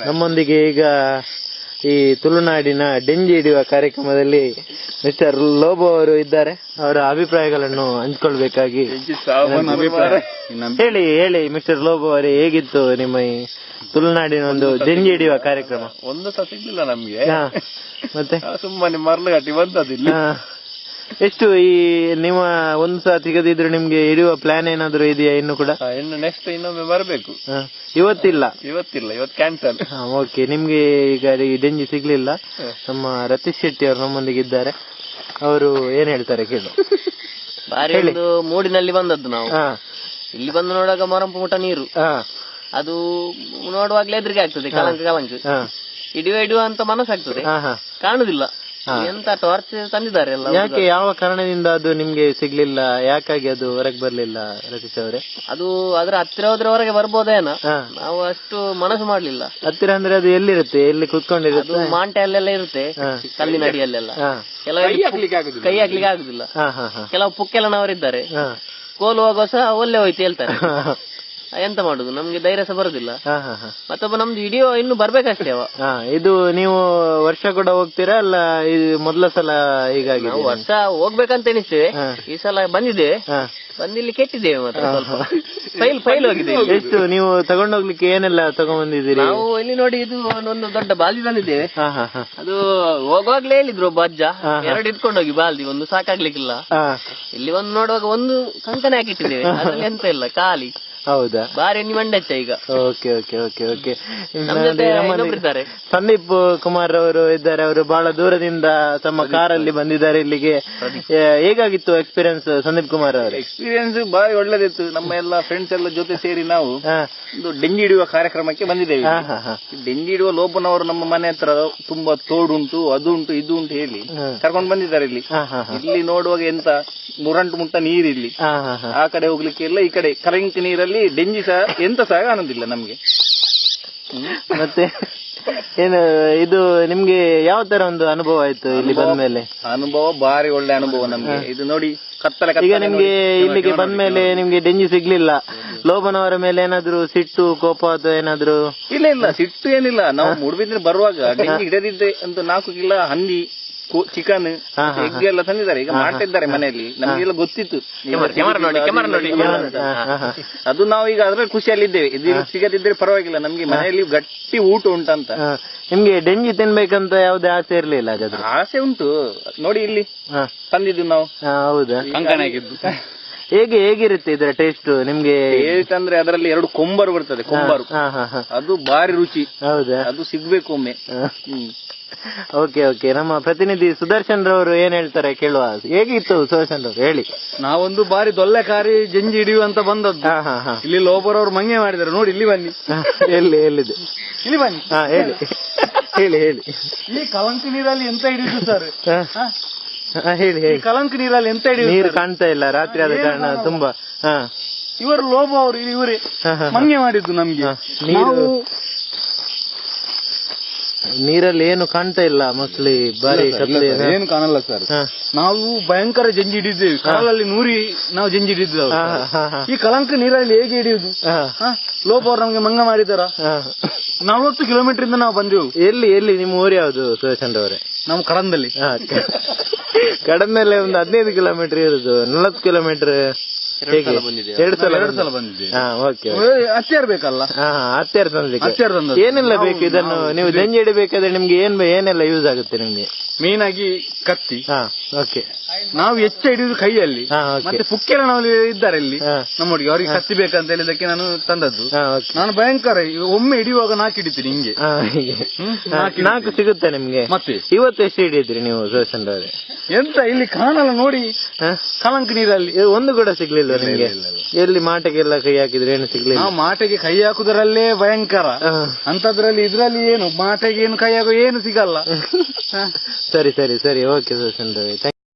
ನಮ್ಮೊಂದಿಗೆ ಈಗ ಈ ತುಳುನಾಡಿನ ಡೆಂಜಿ ಹಿಡಿಯುವ ಕಾರ್ಯಕ್ರಮದಲ್ಲಿ ಮಿಸ್ಟರ್ ಲೋಬೋ ಅವರು ಇದ್ದಾರೆ. ಅವರ ಅಭಿಪ್ರಾಯಗಳನ್ನು ಹಂಚ್ಕೊಳ್ಬೇಕಾಗಿ ಹೇಳಿ ಹೇಳಿ ಮಿಸ್ಟರ್ ಲೋಬೋ ಅವರೇ, ಹೇಗಿತ್ತು ನಿಮ್ಮ ಈ ತುಳುನಾಡಿನ ಒಂದು ಡೆಂಜಿ ಹಿಡಿಯುವ ಕಾರ್ಯಕ್ರಮ? ಒಂದು ಸಹ ಸಿಗ್ಲಿಲ್ಲ ನಮ್ಗೆ, ಮತ್ತೆ ಸುಮ್ಮನೆ ಮರಳು ಗಟ್ಟಿ ಬಂದದಿಲ್ಲ. ಎಷ್ಟು ಈ ನಿಮ್ಮ ಒಂದು ಸಹ ಸಿಗದಿದ್ರು ನಿಮ್ಗೆ ಹಿಡಿಯುವ ಪ್ಲಾನ್ ಏನಾದ್ರು ಇದೆಯಾ ಇನ್ನು ಕೂಡ? ಇನ್ನು ನೆಕ್ಸ್ಟ್ ಇನ್ನೊಮ್ಮೆ ಬರಬೇಕು. ಇವತ್ತು ಕ್ಯಾನ್ಸಲ್. ಓಕೆ, ನಿಮ್ಗೆ ಈಗ ಈ ಡೆಂಜಿ ಸಿಗ್ಲಿಲ್ಲ. ನಮ್ಮ ರತೀಶ್ ಶೆಟ್ಟಿ ಅವರು ನಮ್ಮೊಂದಿಗೆ ಇದ್ದಾರೆ. ಅವರು ಏನ್ ಹೇಳ್ತಾರೆ ಕೇಳು. ಬಾರಿ ಒಂದು ಮೂಡಿನಲ್ಲಿ ಬಂದದ್ದು ನಾವು. ಇಲ್ಲಿ ಬಂದು ನೋಡುವಾಗ ಮರಂಪುಟ ನೀರು, ಅದು ನೋಡುವಾಗ್ಲೇ ಎದುರಿಗೆ ಆಗ್ತದೆ. ಕಲಂಕ ಹಿಡಿಯುವ ಅಂತ ಮನಸ್ಸಾಗ್ತದೆ, ಕಾಣುದಿಲ್ಲ. ಎಂತ ಟಾರ್ಚ್ ತಂದಿದ್ದಾರೆ ಎಲ್ಲ. ಯಾಕೆ, ಯಾವ ಕಾರಣದಿಂದ ಅದು ನಿಮ್ಗೆ ಸಿಗ್ಲಿಲ್ಲ? ಯಾಕಾಗಿ ಅದು ಹೊರಗೆ ಬರ್ಲಿಲ್ಲ ರತೀಶ್ ಅವರೇ? ಅದು ಅದ್ರ ಹತ್ತಿರ ಹೋದ್ರೆ ಹೊರಗೆ ಬರ್ಬೋದೇನ, ನಾವು ಅಷ್ಟು ಮನಸ್ಸು ಮಾಡ್ಲಿಲ್ಲ. ಹತ್ತಿರ ಅಂದ್ರೆ ಅದು ಎಲ್ಲಿರುತ್ತೆ, ಎಲ್ಲಿ ಕುತ್ಕೊಂಡಿರುತ್ತೆ? ಮಾಂಟೆ ಅಲ್ಲೆಲ್ಲ ಇರುತ್ತೆ, ಕಲ್ಲಿನ ಅಡಿಯಲ್ಲೆಲ್ಲ. ಕೆಲವು ಕೈ ಹಾಕ್ಲಿಕ್ಕೆ ಆಗುದಿಲ್ಲ. ಕೆಲವು ಪುಕ್ಕೆಲನವರಿದ್ದಾರೆ, ಕೋಲು ಹೋಗುವ ಸಹ ಒಳ್ಳೆ ಹೋಯ್ತು ಹೇಳ್ತಾರೆ. ಎಂತ ಮಾಡುದು, ನಮ್ಗೆ ಧೈರ್ಯ ಸಹ ಬರುದಿಲ್ಲ. ಮತ್ತೊಬ್ಬ ನಮ್ದು ಹಿಡಿಯೋ ಇನ್ನು ಬರ್ಬೇಕಷ್ಟೇ ಅವ. ಇದು ನೀವು ವರ್ಷ ಕೂಡ ಹೋಗ್ತೀರಾ ಅಲ್ಲ? ಇದು ಮೊದಲ ಸಲ ಹೀಗಾಗಿ? ನಾವು ವರ್ಷ ಹೋಗ್ಬೇಕಂತ ಎನಿಸ್ತೇವೆ. ಈ ಸಲ ಬಂದಿದ್ದೇವೆ, ಬಂದಿಲ್ಲಿ ಕೆಟ್ಟಿದ್ದೇವೆ. ಮತ್ತೆ ಸ್ವಲ್ಪ ಫೈಲ್ ಹೋಗಿದೆ. ಎಷ್ಟು ನೀವು ತಗೊಂಡೋಗ್ಲಿಕ್ಕೆ ಏನೆಲ್ಲ ತಗೊಂಡ್ಬಂದಿದ್ದೀರಿ? ನಾವು ಇಲ್ಲಿ ನೋಡಿ, ಇದು ಒಂದು ದೊಡ್ಡ ಬಾಲ್ದಿ ತಂದಿದ್ದೇವೆ. ಅದು ಹೋಗುವಾಗ್ಲೇ ಹೇಳಿದ್ರು ಒಬ್ಬ ಅಜ್ಜ, 2 ಇಟ್ಕೊಂಡು ಹೋಗಿ ಬಾಲ್ದಿ, ಒಂದು ಸಾಕಾಗ್ಲಿಕ್ಕಿಲ್ಲ. ಇಲ್ಲಿ ಒಂದು ನೋಡುವಾಗ ಒಂದು ಕಂಕಣ ಹಾಕಿಟ್ಟಿದ್ದೇವೆ, ಅದ್ರಲ್ಲಿ ಎಂತ ಇಲ್ಲ, ಖಾಲಿ. ಹೌದಾ? ಬಾರಿ ಮಂಡಚ್ಚ ಈಗ. Okay okay okay okay. Sandeep Kumar ಅವರು ಇದ್ದಾರೆ. ಅವರು ಬಹಳ ದೂರದಿಂದ ತಮ್ಮ ಕಾರಲ್ಲಿ ಬಂದಿದ್ದಾರೆ ಇಲ್ಲಿಗೆ. ಹೇಗಾಗಿತ್ತು ಎಕ್ಸ್ಪೀರಿಯನ್ಸ್ ಸಂದೀಪ್ ಕುಮಾರ್ ಅವರ? ಎಕ್ಸ್ಪೀರಿಯನ್ಸ್ ಬಾರಿ ಒಳ್ಳೇದಿತ್ತು. ನಮ್ಮ ಎಲ್ಲ ಫ್ರೆಂಡ್ಸ್ ಎಲ್ಲ ಜೊತೆ ಸೇರಿ ನಾವು ಒಂದು ಡೆಂಜಿ ಹಿಡಿಯುವ ಕಾರ್ಯಕ್ರಮಕ್ಕೆ ಬಂದಿದ್ದೇವೆ. ಡೆಂಜಿ ಹಿಡಿಯುವ ಲೋಪನವರು ನಮ್ಮ ಮನೆ ಹತ್ರ ತುಂಬಾ ತೋಡುಂಟು, ಅದು ಉಂಟು, ಇದು ಉಂಟು ಹೇಳಿ ಕರ್ಕೊಂಡು ಬಂದಿದ್ದಾರೆ. ಇಲ್ಲಿ ನೋಡುವಾಗ ಎಂತ ಮುರಂಟು ನೀರಿಲ್ಲಿ, ಆ ಕಡೆ ಹೋಗ್ಲಿಕ್ಕೆ ಇಲ್ಲ, ಈ ಕಡೆ ಕರಂಕಿ ನೀರಲ್ಲಿ ಡೆಂಜಿ ಸಹ ಎಂತ ಸಹ ಕಾಣುದಿಲ್ಲ ನಮ್ಗೆ. ಮತ್ತೆ ಏನು ಇದು ನಿಮ್ಗೆ ಯಾವ ತರ ಒಂದು ಅನುಭವ ಆಯ್ತು ಇಲ್ಲಿ ಬಂದ್ಮೇಲೆ? ಅನುಭವ ಬಾರಿ ಒಳ್ಳೆ ಅನುಭವ ನಮ್ಗೆ. ಇದು ನೋಡಿ ಕತ್ತಲೆ. ಈಗ ನಿಮ್ಗೆ ಇಲ್ಲಿಗೆ ಬಂದ್ಮೇಲೆ ನಿಮ್ಗೆ ಡೆಂಜಿ ಸಿಗ್ಲಿಲ್ಲ, ಲೋಬನವರ ಮೇಲೆ ಏನಾದ್ರು ಸಿಟ್ಟು, ಕೋಪ ಅಥವಾ ಏನಾದ್ರು? ಇಲ್ಲ, ಸಿಟ್ಟು ಏನಿಲ್ಲ. ನಾವು ಮೂಡುಬಿದ್ರೆ ಬರುವಾಗ ಡೆಂಜಿ ಹಿಡಿದಿದ್ದೆ ಅಂತ 4 ಕಿಲೋ ಹಂದಿ, ಚಿಕನ್, ಎಗ್ ಎಲ್ಲ ತಂದಿದ್ದಾರೆ. ಈಗ ಮಾಡ್ತಿದ್ದಾರೆ ಮನೆಯಲ್ಲಿ, ನಮ್ಗೆಲ್ಲ ಗೊತ್ತಿತ್ತು. ಅದು ನಾವು ಈಗ ಅದ್ರಲ್ಲಿ ಖುಷಿಯಲ್ಲಿದ್ದೇವೆ. ಇದು ಸಿಗದಿದ್ರೆ ಪರವಾಗಿಲ್ಲ, ನಮ್ಗೆ ಮನೆಯಲ್ಲಿ ಗಟ್ಟಿ ಊಟ ಉಂಟಂತ. ನಿಮ್ಗೆ ಡೆಂಜಿ ತಿನ್ಬೇಕಂತ ಯಾವುದೇ ಆಸೆ ಇರ್ಲಿಲ್ಲ? ಆಸೆ ಉಂಟು ನೋಡಿ, ಇಲ್ಲಿ ತಂದಿದ್ದು ನಾವು. ಹೌದಾ? ಕಂಕಣ ಆಗಿದ್ದು. ಹೇಗಿರುತ್ತೆ ಇದರ ಟೇಸ್ಟ್ ನಿಮ್ಗೆ? ಟೇಸ್ಟ್ ಅಂದ್ರೆ ಅದರಲ್ಲಿ 2 ಕೊಂಬರು ಬರ್ತದೆ, ಕೊಂಬರು, ಅದು ಬಾರಿ ರುಚಿ. ಹೌದಾ? ಅದು ಸಿಗ್ಬೇಕು ಒಮ್ಮೆ. Okay okay. ನಮ್ಮ ಪ್ರತಿನಿಧಿ ಸುದರ್ಶನ್ ರವರು ಏನ್ ಹೇಳ್ತಾರೆ ಕೇಳುವ. ಹೇಗಿತ್ತು ಸುದರ್ಶನ್ ರವರು, ಹೇಳಿ. ನಾವೊಂದು ಬಾರಿ ದೊಲ್ಲೆಕಾರಿ ಜಂಜಿ ಹಿಡಿಯುವಂತ ಬಂದದ್ದು. ಇಲ್ಲಿ ಲೋಬರವ್ರು ಮಂಗೆ ಮಾಡಿದ್ದಾರೆ ನೋಡಿ, ಇಲ್ಲಿ ಬನ್ನಿ. ಎಲ್ಲಿದೆ? ಇಲ್ಲಿ ಬನ್ನಿ. ಹೇಳಿ ಹೇಳಿ ಹೇಳಿ. ಈ ಕಲಂಕ ನೀರಲ್ಲಿ ಎಂತ ಹಿಡಿಯುದು ಸರ್? ಹೇಳಿ ಹೇಳಿ. ಕಲಂಕ ನೀರಲ್ಲಿ ಎಂತ ಹಿಡಿಯುದು? ನೀರು ಕಾಣ್ತಾ ಇಲ್ಲ, ರಾತ್ರಿ ಆದ ಕಾರಣ ತುಂಬಾ. ಇವರು ಲೋಬ ಅವರು ಇವರೇ ಮಂಗೆ ಮಾಡಿದ್ದು ನಮ್ಗೆ. ನೀರಲ್ಲಿ ಏನು ಕಾಣ್ತಾ ಇಲ್ಲ, ಮೋಸ್ಟ್ಲಿ ಬಾರಿ ಏನು ಕಾಣಲ್ಲ ಸರ್. ನಾವು ಭಯಂಕರ ಜಂಜಿ ಹಿಡಿದ್ದೇವೆ, ಕಾಲಲ್ಲಿ ನೂರಿ ನಾವು ಜಂಜಿ ಹಿಡಿದ್ದೇವೆ. ಈ ಕಲಂಕ ನೀರಲ್ಲಿ ಹೇಗೆ ಹಿಡಿಯುದು? ಲೋಪ ಅವ್ರು ನಮ್ಗೆ ಮಂಗ ಮಾಡಿದಾರ. 40 ಕಿಲೋಮೀಟರ್ ಇಂದ ನಾವು ಬಂದೆವು. ಎಲ್ಲಿ ನಿಮ್ಮ ಊರು ಯಾವ್ದು ಸುದರ್ಶನ್ ಅವರೇ? ನಮ್ಮ ಕಡಂದಲ್ಲಿ. ಕಡಂದಲ್ಲೇ ಒಂದು 15 ಕಿಲೋಮೀಟರ್ ಇರುದು, 40 ಕಿಲೋಮೀಟರ್. 2 ಸಲ ಬಂದಿದೆ. ಓಕೆ. ಹತ್ಯಾರ ಬೇಕಲ್ಲ? ಹತ್ಯಾರ ತಂದ್ಲಿಕ್ಕೆ ಏನೆಲ್ಲ ಬೇಕು? ಇದನ್ನು ನೀವು ಡೆಂಜಿ ಹಿಡಿಬೇಕಾದ್ರೆ ನಿಮ್ಗೆ ಏನೆಲ್ಲ ಯೂಸ್ ಆಗುತ್ತೆ ನಿಮ್ಗೆ? ಮೇನ್ ಆಗಿ ಕತ್ತಿ. ಓಕೆ. ನಾವು ಹೆಚ್ಚು ಹಿಡಿಯುದು ಕೈಯಲ್ಲಿ. ಮತ್ತೆ ಪುಕ್ಕೆಲ್ಲ ನಾವು ಇದ್ದಾರೆ ಇಲ್ಲಿ ನಮ್ಮೊಟ್ಟಿಗೆ, ಅವ್ರಿಗೆ ಕತ್ತಿ ಬೇಕಂತ ಹೇಳಿದಕ್ಕೆ ನಾನು ತಂದದ್ದು. ನಾನು ಭಯಂಕರ ಒಮ್ಮೆ ಹಿಡಿಯುವಾಗ 4 ಹಿಡಿತೀನಿ ಹಿಂಗೆ. 4 ಸಿಗುತ್ತೆ ನಿಮ್ಗೆ? ಮತ್ತೆ ಇವತ್ತು ಎಷ್ಟು ಹಿಡಿದ್ರಿ ನೀವು ಸುದರ್ಶನ್ ಅವರೇ? ಎಂತ ಇಲ್ಲಿ ಕಾಣಲ್ಲ ನೋಡಿ, ಕಲಂಕ ನೀರಲ್ಲಿ ಒಂದು ಕೂಡ ಸಿಗ್ಲಿಲ್ಲ ನಿಮ್ಗೆ? ಎಲ್ಲಿ ಮಾಟೆಗೆಲ್ಲ ಕೈ ಹಾಕಿದ್ರೆ ಏನು ಸಿಗ್ಲಿಲ್ಲ? ನಾವು ಮಾಟೆಗೆ ಕೈ ಹಾಕುದರಲ್ಲೇ ಭಯಂಕರ, ಅಂತದ್ರಲ್ಲಿ ಇದ್ರಲ್ಲಿ ಏನು ಮಾಟೆಗೆ ಏನು ಕೈ ಹಾಕೋ ಏನು ಸಿಗಲ್ಲ. ಸರಿ ಸರಿ ಸರಿ. ಓಕೆ ಸುದರ್ಶನ್ ಅವರೇ.